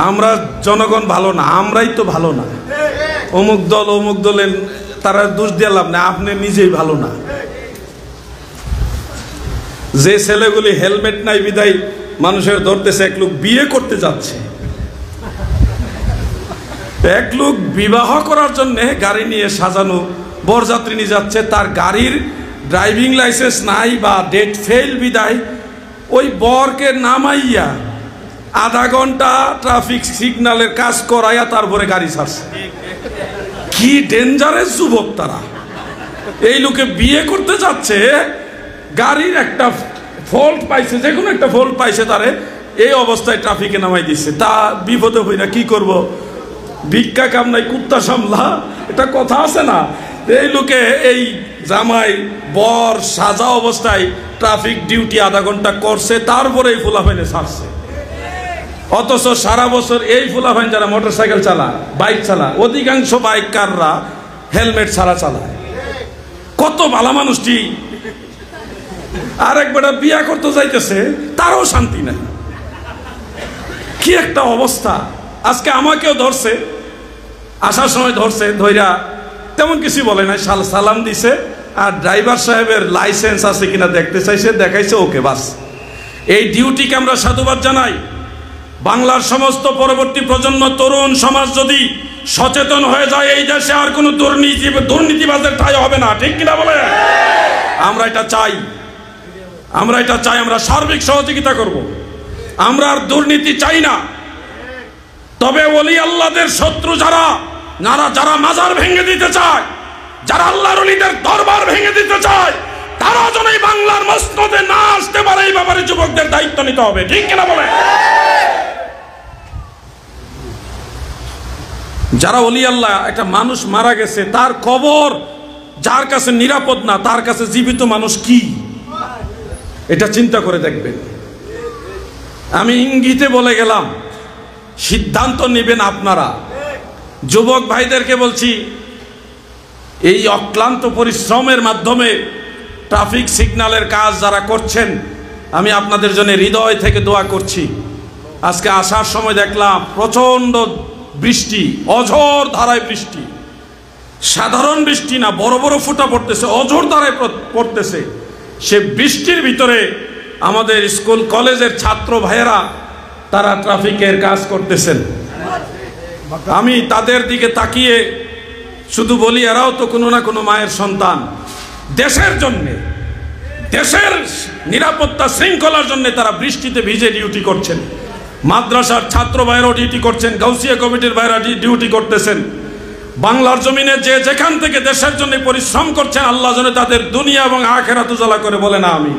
আমরা জনগণ ভালো না, আমরাই তো ভালো না। অমুক দলের তারা দোষ দিয়ে লাভ না, আপনি নিজেই ভালো না। যে ছেলেগুলি হেলমেট নাই বিদায় মানুষের ধরতেছে, এক লোক বিয়ে করতে যাচ্ছে, এক লোক বিবাহ করার জন্য গাড়ি নিয়ে সাজানো বরযাত্রী নিয়ে যাচ্ছে, তার গাড়ির ড্রাইভিং লাইসেন্স নাই বা ডেট ফেল বিদায় ওই বরকে নামাইয়া আধা ঘন্টা ট্রাফিক সিগন্যালের কাজ করাইয়া তারপরে গাড়ি ছাড়ছে। কি ডেঞ্জারাস যুবক তারা! এই লোকে বিয়ে করতে যাচ্ছে, গাড়ির একটা ফল্ট পাইছে, যে কোনো একটা ফল্ট পাইছে, তারে এই অবস্থায় ট্রাফিকে নামাই দিচ্ছে। তা বিপদে হই না, কি করব? ভিক্ষা কাম নাই কুত্তা সামলা, এটা কথা আছে না? এই লোকে এই জামাই বর সাজা অবস্থায় ট্রাফিক ডিউটি আধা ঘন্টা করছে, তারপরে এই ফুলাফাইনে ছাড়ছে। অথচ সারা বছর এই ফুলাফাইন যারা মোটরসাইকেল চালায়, বাইক চালায়, অধিকাংশ বাইকাররা হেলমেট ছাড়া চালায়। কত ভালো মানুষটি! আর একবার বিয়া করতে যাইতেছে, তারও শান্তি নাই। কি একটা অবস্থা! আজকে আমাকেও ধরছে, আসার সময় ধরছে, ধইরা তেমন কিছু বলে নাই, সালাম দিছে আর ড্রাইভার সাহেবের লাইসেন্স আছে কিনা দেখতে চাইছে, দেখাইছে, ওকে, বাস। এই ডিউটিকে আমরা সাধুবাদ জানাই। বাংলার সমস্ত পরবর্তী প্রজন্ম, তরুণ সমাজ যদি সচেতন হয়ে যায়, এই দেশে আর কোনো দুর্নীতিবাজের ঠাঁই হবে না। ঠিক কিনা বলে? আমরা এটা চাই, আমরা এটা চাই। আমরা সার্বিক সহযোগিতা করব। আমরা আর দুর্নীতি চাই না। তবে ওলি আল্লাহদের শত্রু যারা যারা মাজার ভেঙে দিতে চায়, যারা আল্লাহর ওলিদের দরবার ভেঙে দিতে চায়, তারা যেন এই বাংলার মসনদে না আসতে পারে, এই ব্যাপারে যুবকদের দায়িত্ব নিতে হবে। ঠিক কিনা বলে? যারা ওলি আল্লাহ, একটা মানুষ মারা গেছে, তার কবর যার কাছে নিরাপদ না, তার কাছে জীবিত মানুষ কি, এটা চিন্তা করে দেখবেন। আমি ইঙ্গিতে বলে গেলাম, সিদ্ধান্ত নেবেন আপনারা। যুবক ভাইদেরকে বলছি, এই অক্লান্ত পরিশ্রমের মাধ্যমে ট্রাফিক সিগন্যালের কাজ যারা করছেন, আমি আপনাদের জন্য হৃদয় থেকে দোয়া করছি। আজকে আসার সময় দেখলাম প্রচন্ড বৃষ্টি, অঝোর ধারায় বৃষ্টি, সাধারণ বৃষ্টি না, বড় বড় ফোঁটা পড়তেছে, অঝোর ধারায় পড়তেছে। সে বৃষ্টির ভিতরে আমাদের স্কুল কলেজের ছাত্র ভাইয়েরা তারা ট্রাফিকের কাজ করতেছেন। আমি তাদের দিকে তাকিয়ে শুধু বলি, এরাও তো কোনো না কোনো মায়ের সন্তান। দেশের জন্যে, দেশের নিরাপত্তা শৃঙ্খলার জন্য তারা বৃষ্টিতে ভিজে ডিউটি করছেন। মাদ্রাসার ছাত্র ভাইরাও ডিউটি করছেন, গাউসিয়া কমিটির ভাইরা ডিউটি করতেছেন। বাংলার জমিনে যে যেখান থেকে দেশের জন্য পরিশ্রম করছেন, আল্লাহ যেন তাদের দুনিয়া এবং আখিরাত উজালা করে, বলে না আমি।